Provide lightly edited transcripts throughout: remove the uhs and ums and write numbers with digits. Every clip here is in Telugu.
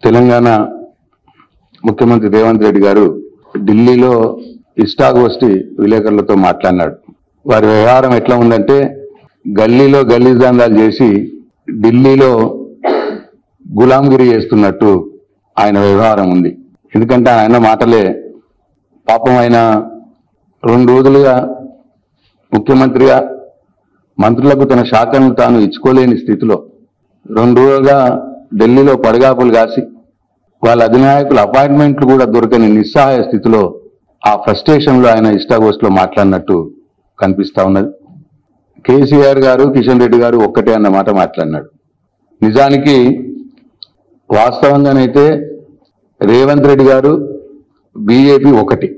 తెలంగాణ ముఖ్యమంత్రి రేవంత్ రెడ్డి గారు ఢిల్లీలో ఇష్టాగోష్ఠి విలేకరులతో మాట్లాడినాడు. వారి వ్యవహారం ఎట్లా ఉందంటే గల్లీలో గల్లీదందాలు చేసి ఢిల్లీలో గులాంగిరి చేస్తున్నట్టు ఆయన వ్యవహారం ఉంది. ఎందుకంటే ఆయన మాటలే పాపం ఆయన 2 రోజులుగా ముఖ్యమంత్రిగా మంత్రులకు తన శాఖను తాను ఇచ్చుకోలేని స్థితిలో 2 రోజులుగా ఢిల్లీలో పడగాపులు కాసి వాళ్ళ అధినాయకుల అపాయింట్మెంట్లు కూడా దొరకని నిస్సహాయ స్థితిలో ఆ ఫ్రస్ట్రేషన్లో ఆయన ఇష్టాగోష్ఠిలో మాట్లాడినట్టు కనిపిస్తా ఉన్నది. కేసీఆర్ గారు కిషన్ రెడ్డి గారు ఒక్కటే అన్నమాట మాట్లాడినాడు. నిజానికి వాస్తవంగానైతే రేవంత్ రెడ్డి గారు బీజేపీ ఒకటి.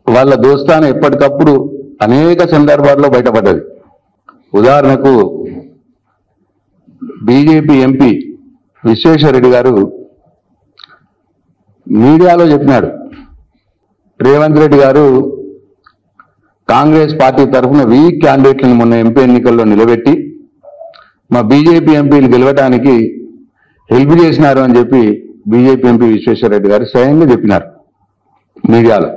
వాళ్ళ దోస్తాన ఎప్పటికప్పుడు అనేక సందర్భాల్లో బయటపడ్డది. ఉదాహరణకు బీజేపీ ఎంపీ విశ్వేశ్వరరెడ్డి గారు మీడియాలో చెప్పినాడు, రేవంత్ రెడ్డి గారు కాంగ్రెస్ పార్టీ తరఫున వీక్ క్యాండిడేట్లను మొన్న ఎంపీ ఎన్నికల్లో నిలబెట్టి మా బీజేపీ ఎంపీలు గెలవడానికి హెల్ప్ చేసినారు అని చెప్పి బీజేపీ ఎంపీ విశ్వేశ్వరరెడ్డి గారు స్వయంగా చెప్పినారు మీడియాలో.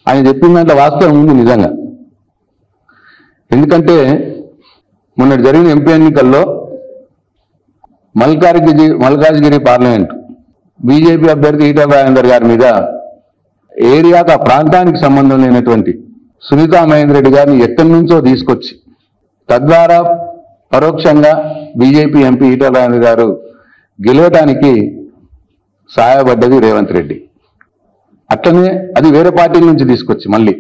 ఆయన చెప్పిన దాంట్లో వాస్తవం ఉంది నిజంగా. ఎందుకంటే మొన్న జరిగిన ఎంపీ ఎన్నికల్లో మల్కాజ్గిరి పార్లమెంట్ బీజేపీ అభ్యర్థి ఈటెల రాజేందర్ గారి మీద ఏరియాకు ఆ ప్రాంతానికి సంబంధం లేనటువంటి సునీతా మహేందర్ రెడ్డి గారిని ఎక్కడి నుంచో తీసుకొచ్చి తద్వారా పరోక్షంగా బీజేపీ ఎంపీ ఈటెల రాజేందర్ గారు గెలవటానికి సహాయపడ్డది రేవంత్ రెడ్డి. అట్లనే అది వేరే పార్టీల నుంచి తీసుకొచ్చి మళ్ళీ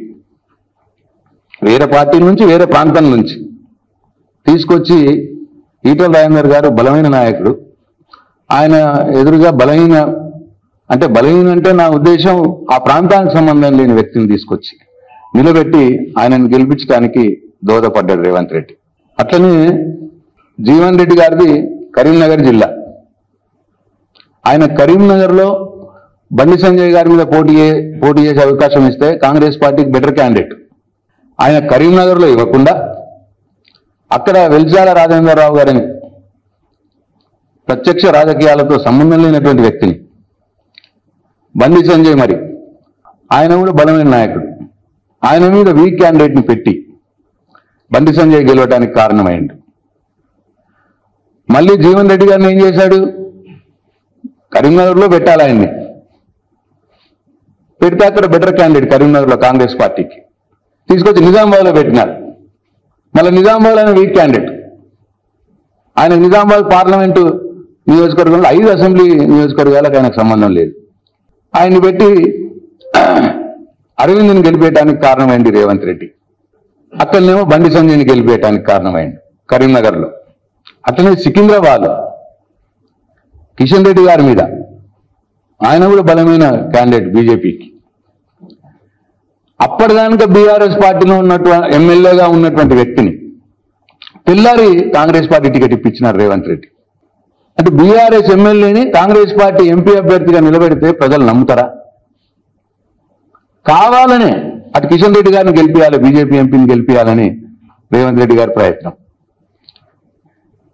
వేరే పార్టీల నుంచి వేరే ప్రాంతం నుంచి తీసుకొచ్చి ఈటెల రాజేందర్ గారు బలమైన నాయకుడు, ఆయన ఎదురుగా బలహీన అంటే నా ఉద్దేశం ఆ ప్రాంతానికి సంబంధం లేని వ్యక్తిని తీసుకొచ్చి నిలబెట్టి ఆయనను గెలిపించడానికి దోహదపడ్డాడు రేవంత్ రెడ్డి. అట్లనే జీవన్ రెడ్డి గారిది కరీంనగర్ జిల్లా. ఆయన కరీంనగర్లో బండి సంజయ్ గారి మీద పోటీ చేసే అవకాశం ఇస్తే కాంగ్రెస్ పార్టీకి బెటర్ క్యాండిడేట్. ఆయన కరీంనగర్లో ఇవ్వకుండా అక్కడ వెల్సాల రాజేంద్రరావు గారిని ప్రత్యక్ష రాజకీయాలతో సంబంధం లేనటువంటి వ్యక్తిని బండి సంజయ్ మరి ఆయన కూడా బలమైన నాయకుడు, ఆయన మీద వీక్ క్యాండిడేట్ని పెట్టి బండి సంజయ్ గెలవడానికి కారణమైంది. మళ్ళీ జీవన్ రెడ్డి గారిని ఏం చేశాడు, కరీంనగర్లో పెట్టాలి ఆయన్ని, పెడితే అక్కడ బెటర్ క్యాండిడేట్ కరీంనగర్లో కాంగ్రెస్ పార్టీకి తీసుకొచ్చి నిజామాబాద్లో పెట్టినారు. మళ్ళీ నిజామాబాద్ ఆయన వీక్ క్యాండిడేట్. ఆయన నిజామాబాద్ పార్లమెంటు నియోజకవర్గంలో 5 అసెంబ్లీ నియోజకవర్గాలకు ఆయనకు సంబంధం లేదు. ఆయన్ని పెట్టి అరవింద్ని గెలిపేయడానికి కారణమైంది రేవంత్ రెడ్డి. అక్కడనేమో బండి సంజయ్ని గెలిపేయడానికి కారణమైంది కరీంనగర్లో. అట్లనే సికింద్రాబాద్ కిషన్ రెడ్డి గారి మీద ఆయన కూడా బలమైన క్యాండిడేట్ బీజేపీకి. అప్పటిదానిక బీఆర్ఎస్ పార్టీలో ఉన్నటువంటి ఎమ్మెల్యేగా ఉన్నటువంటి వ్యక్తిని తెల్లారి కాంగ్రెస్ పార్టీ టికెట్ ఇప్పించినారు రేవంత్ రెడ్డి. అంటే బీఆర్ఎస్ ఎమ్మెల్యేని కాంగ్రెస్ పార్టీ ఎంపీ అభ్యర్థిగా నిలబెడితే ప్రజలు నమ్ముతారా? కావాలనే అటు కిషన్ రెడ్డి గారిని గెలిపించాలి, బీజేపీ ఎంపీని గెలిపించాలని రేవంత్ రెడ్డి గారి ప్రయత్నం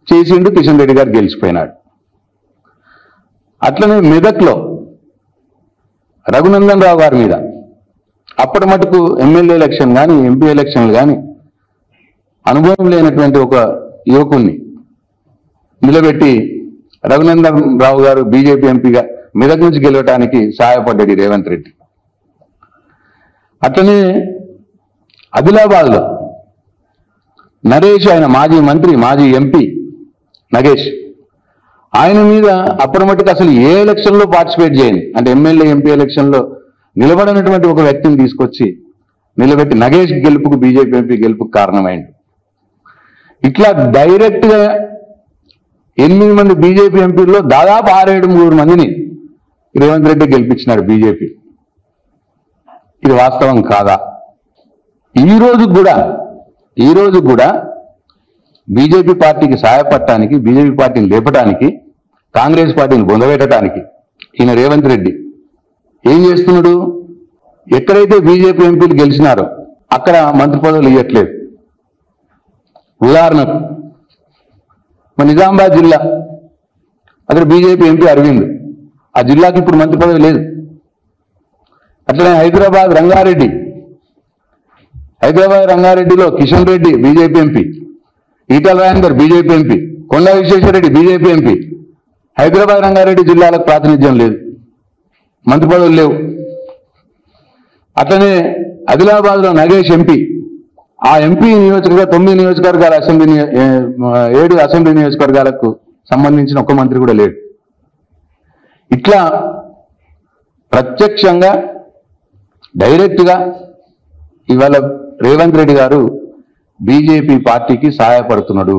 చేసిండు. కిషన్ రెడ్డి గారు గెలిచిపోయినాడు. అట్లనే మెదక్లో రఘునందన్ రావు గారి మీద అప్పటి మటుకు ఎమ్మెల్యే ఎలక్షన్ కానీ ఎంపీ ఎలక్షన్లు కానీ అనుభవం లేనటువంటి ఒక యువకుణ్ణి నిలబెట్టి రఘునందన్ రావు గారు బీజేపీ ఎంపీగా మెదక్ నుంచి గెలవటానికి సహాయపడ్డాడు రేవంత్ రెడ్డి. అట్లనే ఆదిలాబాద్లో నరేష్, ఆయన మాజీ మంత్రి మాజీ ఎంపీ నగేష్, ఆయన మీద అప్పటి మటుకు అసలు ఏ ఎలక్షన్లో పార్టిసిపేట్ చేయని, అంటే ఎమ్మెల్యే ఎంపీ ఎలక్షన్లో నిలబడినటువంటి ఒక వ్యక్తిని తీసుకొచ్చి నిలబెట్టి నగేష్ గెలుపుకు బీజేపీ ఎంపీ గెలుపుకు కారణమైంది. ఇట్లా డైరెక్ట్గా 8 మంది బీజేపీ ఎంపీల్లో దాదాపు 6-7 మందిని రేవంత్ రెడ్డి గెలిపించినాడు బీజేపీ. ఇది వాస్తవం కాదా? ఈ రోజు కూడా బీజేపీ పార్టీకి సహాయపడటానికి, బీజేపీ పార్టీని లేపడానికి, కాంగ్రెస్ పార్టీని బొందబెట్టడానికి ఈయన రేవంత్ రెడ్డి ఏం చేస్తున్నాడు? ఎక్కడైతే బీజేపీ ఎంపీలు గెలిచినారో అక్కడ మంత్రి పదవులు ఇవ్వట్లేదు. ఉదాహరణకు నిజామాబాద్ జిల్లా అక్కడ బీజేపీ ఎంపీ అరవింద్, ఆ జిల్లాకి ఇప్పుడు మంత్రి పదవి లేదు. అట్లనే హైదరాబాద్ రంగారెడ్డిలో Kishan Reddy BJP MP, Etela Rajender BJP MP, Konda Vishweshwar Reddy BJP MP. Hyderabad Rangareddy జిల్లాలకు ప్రాతినిధ్యం లేదు, మంత్రి పదవులు లేవు. అట్లనే ఆదిలాబాద్లో నగేష్ ఎంపీ, ఆ ఎంపీ నియోజకవర్గ 9 నియోజకవర్గాల 7 అసెంబ్లీ నియోజకవర్గాలకు సంబంధించిన ఒక్క మంత్రి కూడా లేడు. ఇట్లా ప్రత్యక్షంగా డైరెక్ట్గా ఇవాళ రేవంత్ రెడ్డి గారు బీజేపీ పార్టీకి సహాయపడుతున్నాడు.